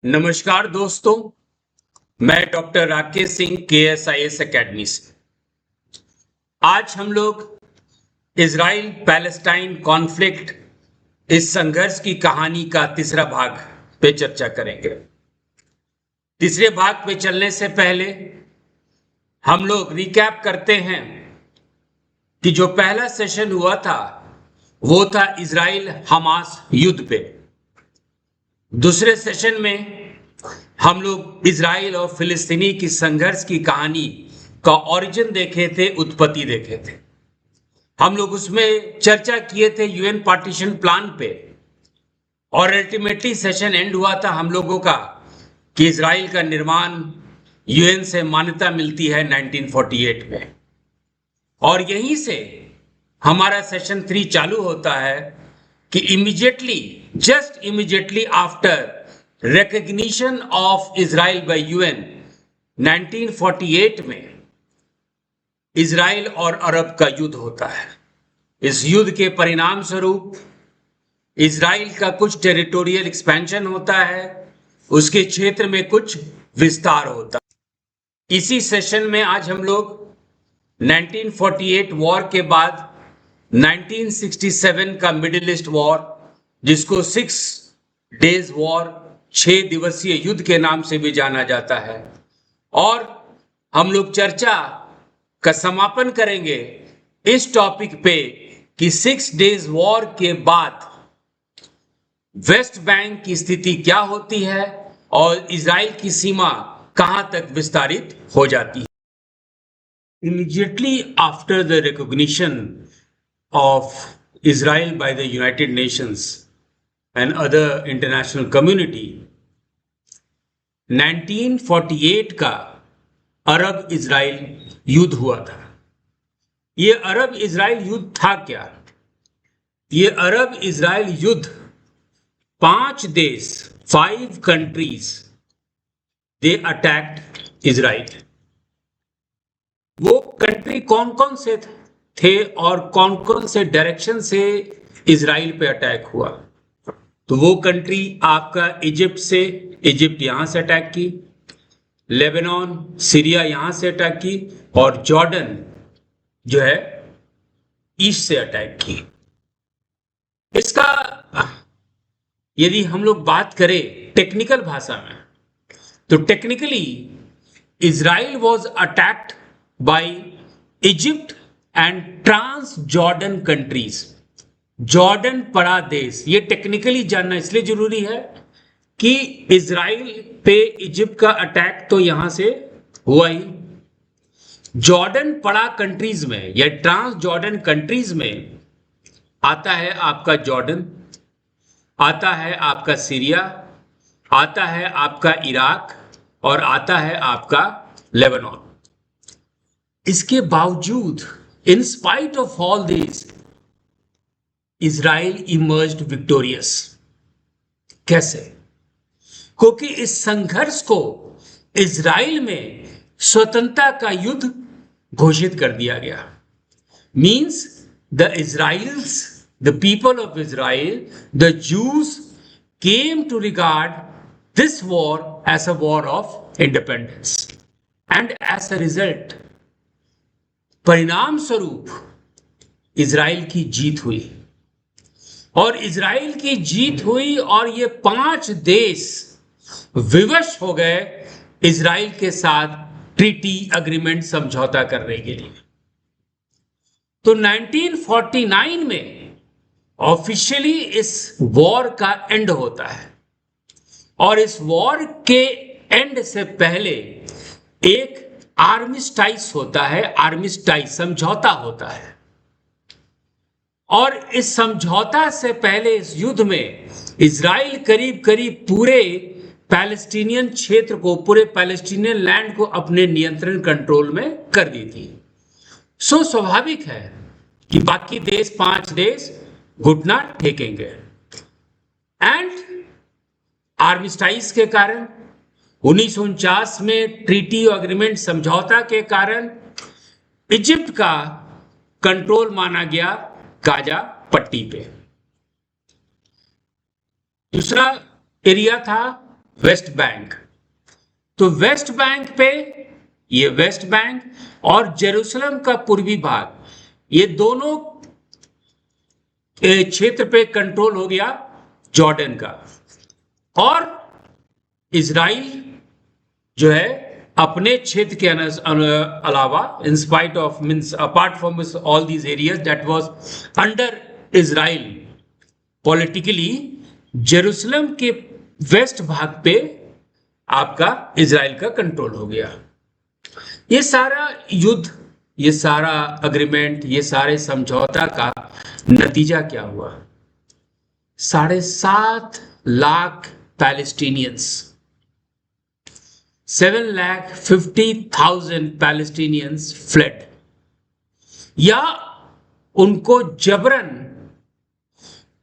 नमस्कार दोस्तों, मैं doctor Rakesh Singh KSIS academy से। आज हम लोग इजराइल पैलेस्टाइन कॉन्फ्लिक्ट, इस संघर्ष की कहानी का तीसरा भाग पे चर्चा करेंगे। तीसरे भाग पे चलने से पहले हम लोग रिकैप करते हैं कि जो पहला सेशन हुआ था वो था इजराइल हमास युद्ध पे। दूसरे सेशन में हम लोग इजराइल और फिलिस्तीनी की संघर्ष की कहानी का ओरिजिन देखे थे, उत्पत्ति देखे थे। हम लोग उसमें चर्चा किए थे यूएन पार्टीशन प्लान पे, और अल्टीमेटली सेशन एंड हुआ था हम लोगों का कि इजराइल का निर्माण यूएन से मान्यता मिलती है 1948 में, और यहीं से हमारा सेशन 3 चालू होता है कि just immediately after recognition of Israel by UN 1948 में इजराइल और अरब का युद्ध होता है। इस युद्ध के परिणाम स्वरूप इजराइल का कुछ टेरिटोरियल एक्सपेंशन होता है, उसके क्षेत्र में कुछ विस्तार होता है। इसी सेशन में आज हम लोग 1948 वॉर के बाद 1967 का मिडिल ईस्ट वॉर, जिसको 6 डेज वॉर, 6 दिवसीय युद्ध के नाम से भी जाना जाता है, और हम लोग चर्चा का समापन करेंगे इस टॉपिक पे कि 6 डेज वॉर के बाद वेस्ट बैंक की स्थिति क्या होती है और इजराइल की सीमा कहां तक विस्तारित हो जाती है। Immediately after the recognition of Israel by the United Nations and other international community, 1948 का अरब इजराइल युद्ध हुआ था। ये अरब इजराइल युद्ध था क्या? ये अरब इजराइल युद्ध 5 देश, 5 कंट्रीज, दे अटैक्ड इजराइल। वो कंट्री कौन कौन से थे और कौन कौन से डायरेक्शन से इजराइल पे अटैक हुआ? तो वो कंट्री आपका इजिप्ट से, इजिप्ट यहां से अटैक की, लेबनान, सीरिया यहां से अटैक की, और जॉर्डन जो है ईस्ट से अटैक की। इसका यदि हम लोग बात करें टेक्निकल भाषा में, तो technically Israel was attacked by Egypt and Transjordan countries. Jordan पड़ा देश, ये टेक्निकली जानना इसलिए जरूरी है कि इजराइल पे इजिप्ट का अटैक तो यहां से हुआ ही। जॉर्डन पड़ा कंट्रीज में या ट्रांस जॉर्डन कंट्रीज में आता है आपका जॉर्डन, आता है आपका सीरिया, आता है आपका इराक, और आता है आपका लेबनान। इसके बावजूद, in spite of all this, Israel emerged victorious. कैसे? क्योंकि इस संघर्ष को इजराइल में स्वतंत्रता का युद्ध घोषित कर दिया गया। Means the people of Israel, the Jews came to regard this war as a war of independence, and as a result, परिणाम स्वरूप इजराइल की जीत हुई, और इजराइल की जीत हुई, और ये 5 देश विवश हो गए इजराइल के साथ ट्रीटी अग्रीमेंट, समझौता करने के लिए। तो 1949 में ऑफिशियली इस वॉर का एंड होता है, और इस वॉर के एंड से पहले एक आर्मिस्टाइस होता है, आर्मिस्टाइस समझौता होता है। और इस समझौता से पहले इस युद्ध में इजराइल करीब करीब पूरे पैलेस्टीनियन क्षेत्र को, पूरे पैलेस्टीनियन लैंड को अपने नियंत्रण कंट्रोल में कर दी थी। सो स्वाभाविक है कि बाकी देश, 5 देश घुटना टेकेंगे। एंड आर्मिस्टाइस के कारण, 1949 में ट्रीटी अग्रीमेंट, समझौता के कारण इजिप्ट का कंट्रोल माना गया गाजा पट्टी पे। दूसरा एरिया था वेस्ट बैंक। तो वेस्ट बैंक पे, ये वेस्ट बैंक और जेरूसलम का पूर्वी भाग, ये दोनों क्षेत्र पे कंट्रोल हो गया जॉर्डन का। और इजराइल जो है अपने क्षेत्र के अलावा, in spite of, means apart from all these areas that was under Israel politically, Jerusalem के वेस्ट भाग पे आपका इजराइल का कंट्रोल हो गया। ये सारा युद्ध, ये सारा अग्रीमेंट, ये सारे समझौता का नतीजा क्या हुआ? 7.5 लाख पैलेस्टीनियंस, 7,50,000 पैलेस्टीनियंस फ्लेड, या उनको जबरन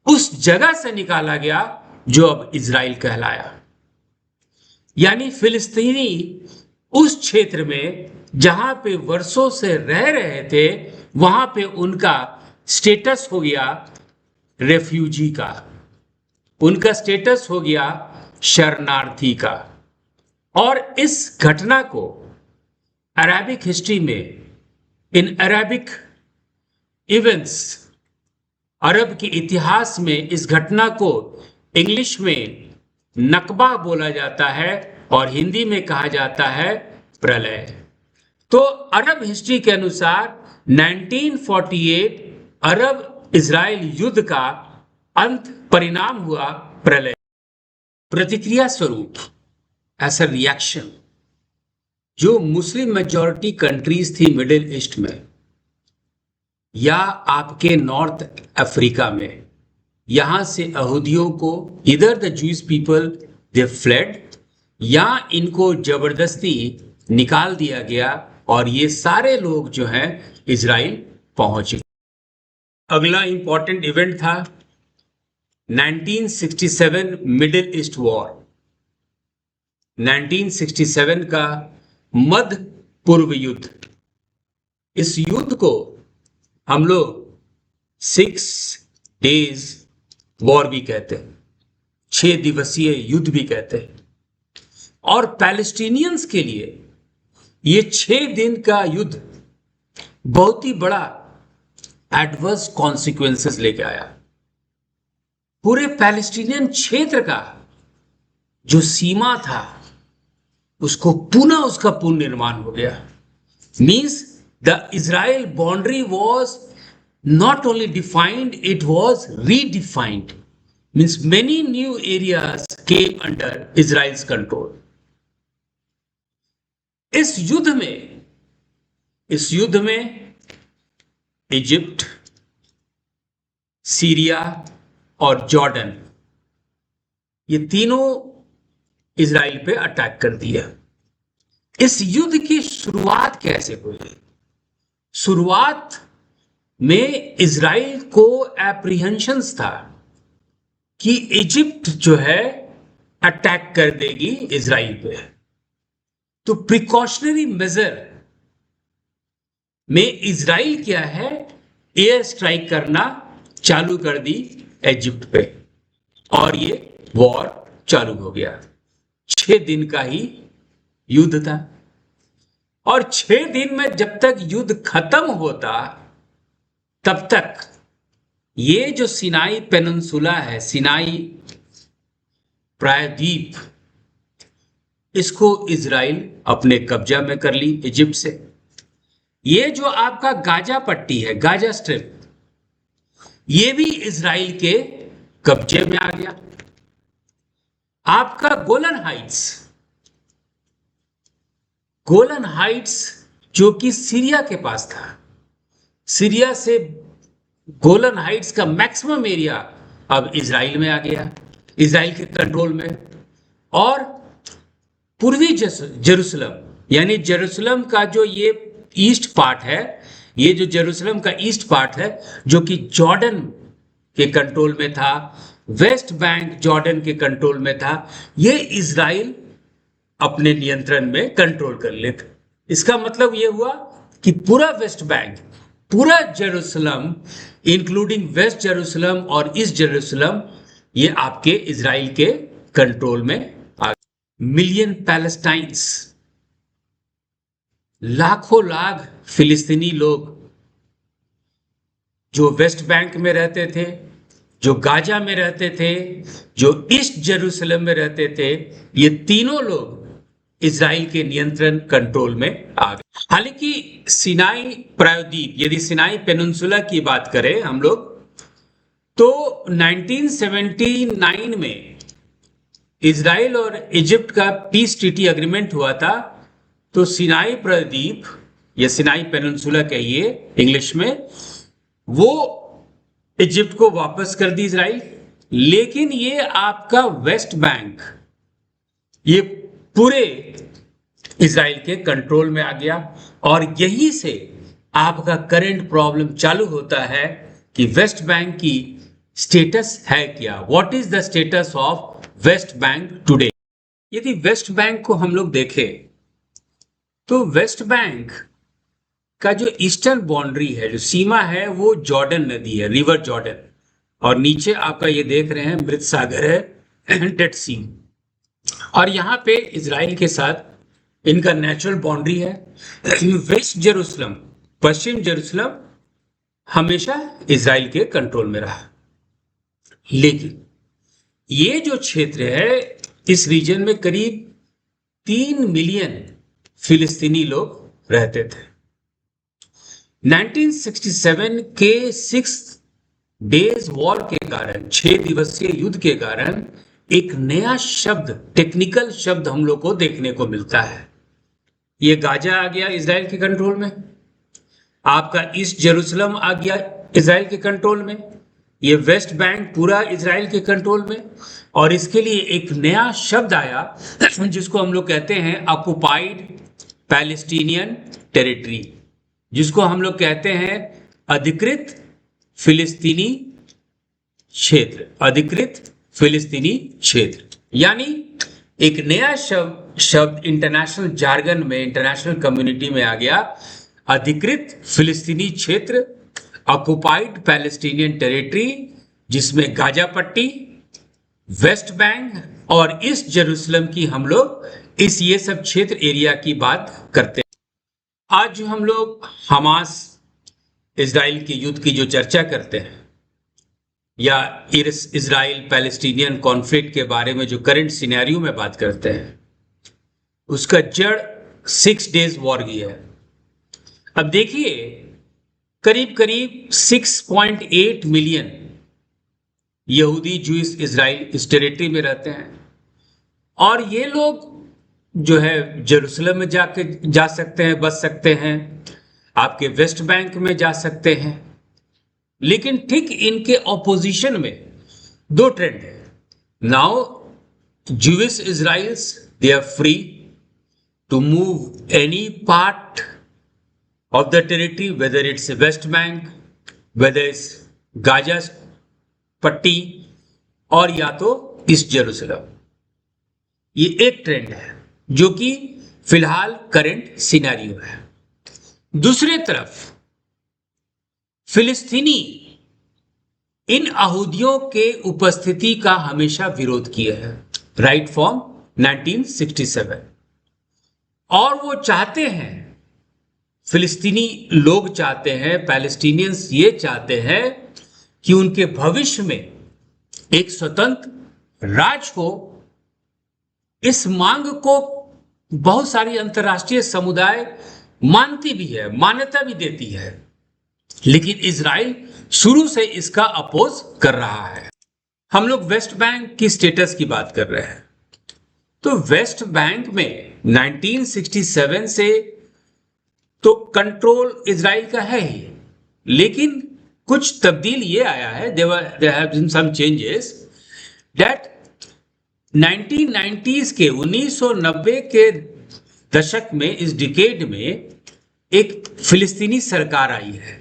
उस जगह से निकाला गया जो अब इजराइल कहलाया। यानी फिलिस्तीनी उस क्षेत्र में जहां पे वर्षों से रह रहे थे, वहां पे उनका स्टेटस हो गया रेफ्यूजी का, उनका स्टेटस हो गया शरणार्थी का। और इस घटना को अरबिक हिस्ट्री में, इन अरबिक इवेंट्स, अरब के इतिहास में इस घटना को इंग्लिश में नकबा बोला जाता है और हिंदी में कहा जाता है प्रलय। तो अरब हिस्ट्री के अनुसार 1948 अरब इजराइल युद्ध का अंत परिणाम हुआ प्रलय। प्रतिक्रिया स्वरूप, एज अ रिएक्शन, जो मुस्लिम मेजॉरिटी कंट्रीज थी मिडिल ईस्ट में या आपके नॉर्थ अफ्रीका में, यहां से यहूदियों को, इधर the Jewish people they fled, या इनको जबरदस्ती निकाल दिया गया और ये सारे लोग जो हैं इजराइल पहुंच गए। अगला इंपॉर्टेंट इवेंट था 1967 मिडिल ईस्ट वॉर। 1967 का मध्य पूर्व युद्ध। इस युद्ध को हम लोग 6 डेज वॉर भी कहते हैं, 6 दिवसीय युद्ध भी कहते हैं। और पैलेस्टीनियंस के लिए ये 6 दिन का युद्ध बहुत ही बड़ा एडवर्स कॉन्सिक्वेंसेस लेके आया। पूरे पैलेस्टीनियन क्षेत्र का जो सीमा था उसको पुनः उसका पुनर्निर्माण हो गया। Means the Israel boundary was not only defined, it was redefined. Means many new areas came under Israel's control. इस युद्ध में इजिप्ट, सीरिया और जॉर्डन, ये तीनों इजराइल पे अटैक कर दिया। इस युद्ध की शुरुआत कैसे हुई? शुरुआत में इजराइल को एप्रीहेंशंस था कि इजिप्ट जो है अटैक कर देगी इजराइल पे। तो प्रिकॉशनरी मेजर में इजराइल क्या है, एयर स्ट्राइक करना चालू कर दी इजिप्ट पे और ये वॉर चालू हो गया। 6 दिन का ही युद्ध था और 6 दिन में जब तक युद्ध खत्म होता तब तक ये जो सिनाई पेनिनसुला है, सिनाई प्रायद्वीप, इसको इजराइल अपने कब्जा में कर ली इजिप्ट से। ये जो आपका गाजा पट्टी है, गाजा स्ट्रिप, ये भी इजराइल के कब्जे में आ गया। आपका गोलन हाइट्स जो कि सीरिया के पास था, सीरिया से गोलन हाइट्स का मैक्सिमम एरिया अब इजराइल में आ गया, इजराइल के कंट्रोल में। और पूर्वी जेरूसलम, यानी जेरूसलम का जो ये ईस्ट पार्ट है, ये जो जेरूसलम का ईस्ट पार्ट है जो कि जॉर्डन के कंट्रोल में था, वेस्ट बैंक जॉर्डन के कंट्रोल में था, ये इजराइल अपने नियंत्रण में कंट्रोल कर लेता। इसका मतलब ये हुआ कि पूरा वेस्ट बैंक, पूरा जेरूसलम, इंक्लूडिंग वेस्ट जेरूसलम और ईस्ट जेरूसलम, ये आपके इजराइल के कंट्रोल में आ गया। मिलियन पैलेस्टाइंस, लाखों लाख फिलिस्तीनी लोग जो वेस्ट बैंक में रहते थे, जो गाजा में रहते थे, जो ईस्ट जेरूसलम में रहते थे, ये तीनों लोग इजराइल के नियंत्रण कंट्रोल में आ गए। हालांकि सिनाई प्रायद्वीप, यदि सिनाई पेनिनसुला की बात करें हम लोग, तो 1979 में इजराइल और इजिप्ट का पीस ट्रीटी एग्रीमेंट हुआ था। तो सिनाई प्रायद्वीप या सिनाई पेनिनसुला कहिए इंग्लिश में, वो इजिप्ट को वापस कर दी इजराइल। लेकिन ये आपका वेस्ट बैंक, ये पूरे इजराइल के कंट्रोल में आ गया। और यहीं से आपका करंट प्रॉब्लम चालू होता है कि वेस्ट बैंक की स्टेटस है क्या, what is the status of West Bank today. यदि वेस्ट बैंक को हम लोग देखें तो वेस्ट बैंक का जो ईस्टर्न बाउंड्री है, जो सीमा है, वो जॉर्डन नदी है, रिवर जॉर्डन, और नीचे आपका ये देख रहे हैं मृत सागर है, डेड सी। और यहाँ पे इजराइल के साथ इनका नेचुरल बाउंड्री है। वेस्ट जेरूसलम, पश्चिम जेरूसलम हमेशा इजराइल के कंट्रोल में रहा। लेकिन ये जो क्षेत्र है, इस रीजन में करीब 3 मिलियन फिलिस्तीनी लोग रहते थे। 1967 के 6 डेज वॉर के कारण, 6 दिवसीय युद्ध के कारण, एक नया शब्द, टेक्निकल शब्द हम लोग को देखने को मिलता है। ये गाजा आ गया इजराइल के कंट्रोल में, आपका ईस्ट जेरूसलम आ गया इजराइल के कंट्रोल में, ये वेस्ट बैंक पूरा इजराइल के कंट्रोल में। और इसके लिए एक नया शब्द आया जिसको हम लोग कहते हैं ऑक्युपाइड पैलेस्टीनियन टेरिटरी, जिसको हम लोग कहते हैं अधिकृत फिलिस्तीनी क्षेत्र, अधिकृत फिलिस्तीनी क्षेत्र। यानी एक नया शब्द इंटरनेशनल जार्गन में, इंटरनेशनल कम्युनिटी में आ गया, अधिकृत फिलिस्तीनी क्षेत्र, ऑक्युपाइड पैलेस्टीनियन टेरिटरी, जिसमें गाजा पट्टी, वेस्ट बैंक और ईस्ट जेरूसलम की हम लोग ये सब क्षेत्र एरिया की बात करते हैं। आज जो हम लोग हमास इजराइल के युद्ध की जो चर्चा करते हैं, या इजराइल पैलेस्टीनियन कॉन्फ्लिक्ट के बारे में जो करंट सिनेरियो में बात करते हैं, उसका जड़ 6 डेज वॉर की है। अब देखिए, करीब करीब 6.8 मिलियन यहूदी, जूइश इजराइल इस टेरिटरी में रहते हैं। और ये लोग जो है जेरूसलम में जा सकते हैं, बस सकते हैं, आपके वेस्ट बैंक में जा सकते हैं। लेकिन ठीक इनके ऑपोजिशन में 2 ट्रेंड है। Now Jewish Israelis, they are free to move any part of the territory, whether it's West Bank, whether it's Gaza पट्टी, और या तो ईस्ट जेरूसलम। ये एक ट्रेंड है जो कि फिलहाल करंट सिनेरियो है। दूसरी तरफ फिलिस्तीनी इन यहूदियों के उपस्थिति का हमेशा विरोध किए हैं, राइट फ्रॉम 1967। और वो चाहते हैं, फिलिस्तीनी लोग चाहते हैं, पैलेस्टीनियंस ये चाहते हैं कि उनके भविष्य में एक स्वतंत्र राज्य हो। इस मांग को बहुत सारी अंतर्राष्ट्रीय समुदाय मानती भी है, मान्यता भी देती है, लेकिन इजराइल शुरू से इसका अपोज कर रहा है। हम लोग वेस्ट बैंक की स्टेटस की बात कर रहे हैं। तो वेस्ट बैंक में 1967 से तो कंट्रोल इजराइल का है ही, लेकिन कुछ तब्दील ये आया है, there have been some changes that 1990s के 1990 के दशक में, इस डिकेड में एक फिलिस्तीनी सरकार आई है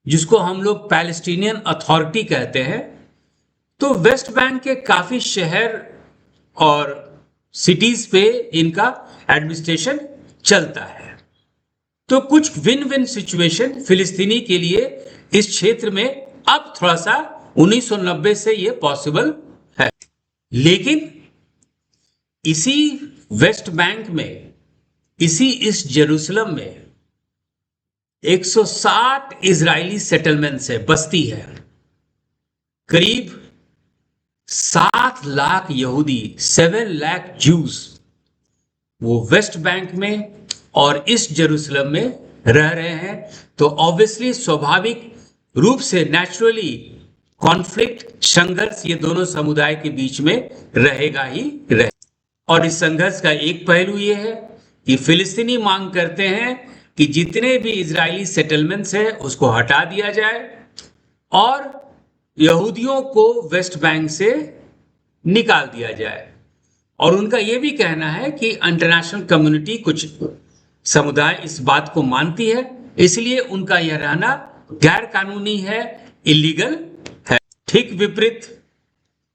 जिसको हम लोग पैलेस्टीनियन अथॉरिटी कहते हैं। तो वेस्ट बैंक के काफी शहर और सिटीज पे इनका एडमिनिस्ट्रेशन चलता है। तो कुछ विन विन सिचुएशन फिलिस्तीनी के लिए इस क्षेत्र में अब थोड़ा सा 1990 से ये पॉसिबल है। लेकिन इसी वेस्ट बैंक में, इसी ईस्ट जेरूसलम में 160 इजरायली सेटलमेंट्स है, बस्ती है। करीब 7 लाख यहूदी, 7 लाख ज्यूज वो वेस्ट बैंक में और ईस्ट जेरूसलम में रह रहे हैं। तो ऑब्वियसली स्वाभाविक रूप से नेचुरली कॉन्फ्लिक्ट, संघर्ष ये दोनों समुदाय के बीच में रहेगा ही रहे। और इस संघर्ष का एक पहलू ये है कि फिलिस्तीनी मांग करते हैं कि जितने भी इजरायली सेटलमेंट्स हैं उसको हटा दिया जाए और यहूदियों को वेस्ट बैंक से निकाल दिया जाए। और उनका यह भी कहना है कि इंटरनेशनल कम्युनिटी, कुछ समुदाय इस बात को मानती है, इसलिए उनका यह रहना गैर कानूनी है, इलीगल है। ठीक विपरीत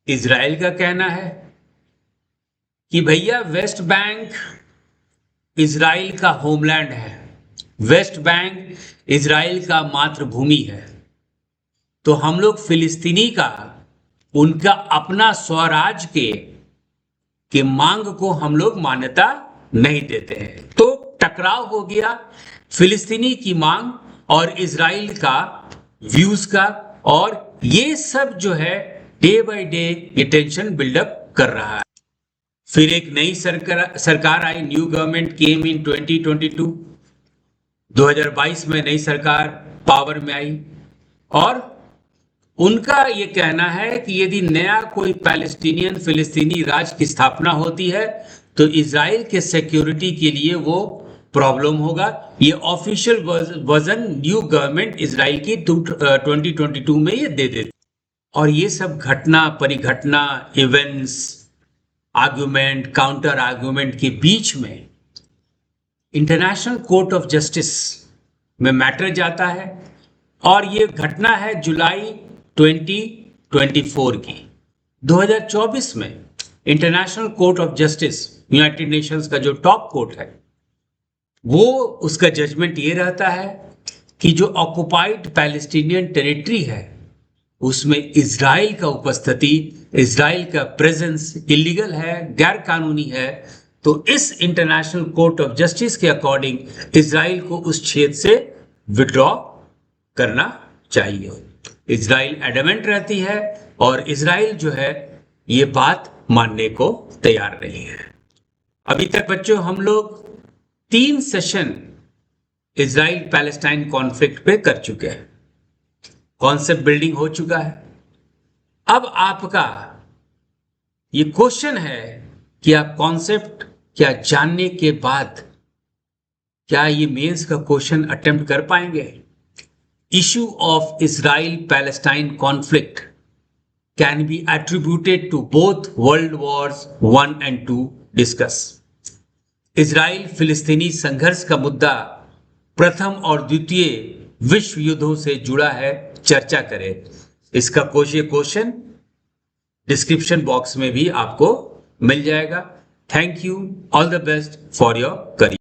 इजराइल का कहना है कि भैया वेस्ट बैंक इजराइल का होमलैंड है, वेस्ट बैंक इजराइल का मातृभूमि है, तो हम लोग फिलिस्तीनी का, उनका अपना स्वराज के मांग को हम लोग मान्यता नहीं देते हैं। तो टकराव हो गया फिलिस्तीनी की मांग और इजराइल का व्यूज का, और ये सब जो है डे बाय डे ये टेंशन बिल्डअप कर रहा है। फिर एक नई सरकार आई, न्यू गवर्नमेंट केम इन 2022, 2022 में नई सरकार पावर में आई और उनका ये कहना है कि यदि नया कोई पैलेस्टीनियन फिलिस्तीनी राज्य की स्थापना होती है तो इजराइल के सिक्योरिटी के लिए वो प्रॉब्लम होगा। ये official version new government Israel की 2022 में ये दे देती। और ये सब घटना परिघटना, इवेंट्स, आर्गुमेंट, काउंटर आर्गुमेंट के बीच में इंटरनेशनल कोर्ट ऑफ जस्टिस में मैटर जाता है और ये घटना है जुलाई 2024 की। 2024 में international court of justice, United Nations का जो टॉप कोर्ट है, वो उसका जजमेंट ये रहता है कि जो ऑक्युपाइड पैलेस्टीनियन टेरिटरी है उसमें इजराइल का उपस्थिति, इजराइल का प्रेजेंस इलीगल है, गैर कानूनी है। तो इस इंटरनेशनल कोर्ट ऑफ जस्टिस के अकॉर्डिंग इजराइल को उस क्षेत्र से विड्रॉ करना चाहिए। इजराइल एडमेंट रहती है और इजराइल जो है ये बात मानने को तैयार नहीं है। अभी तक बच्चों हम लोग 3 सेशन इजराइल पैलेस्टाइन कॉन्फ्लिक्ट पे कर चुके हैं, कॉन्सेप्ट बिल्डिंग हो चुका है। अब आपका ये क्वेश्चन है कि आप कॉन्सेप्ट क्या जानने के बाद क्या ये मेंस का क्वेश्चन अटेम्प्ट कर पाएंगे? Issue of Israel-Palestine conflict can be attributed to both World Wars I and II. Discuss. Israel फिलिस्तीनी संघर्ष का मुद्दा प्रथम और द्वितीय विश्व युद्धों से जुड़ा है, चर्चा करें। इसका क्वेश्चन डिस्क्रिप्शन बॉक्स में भी आपको मिल जाएगा। Thank you, all the best for your career.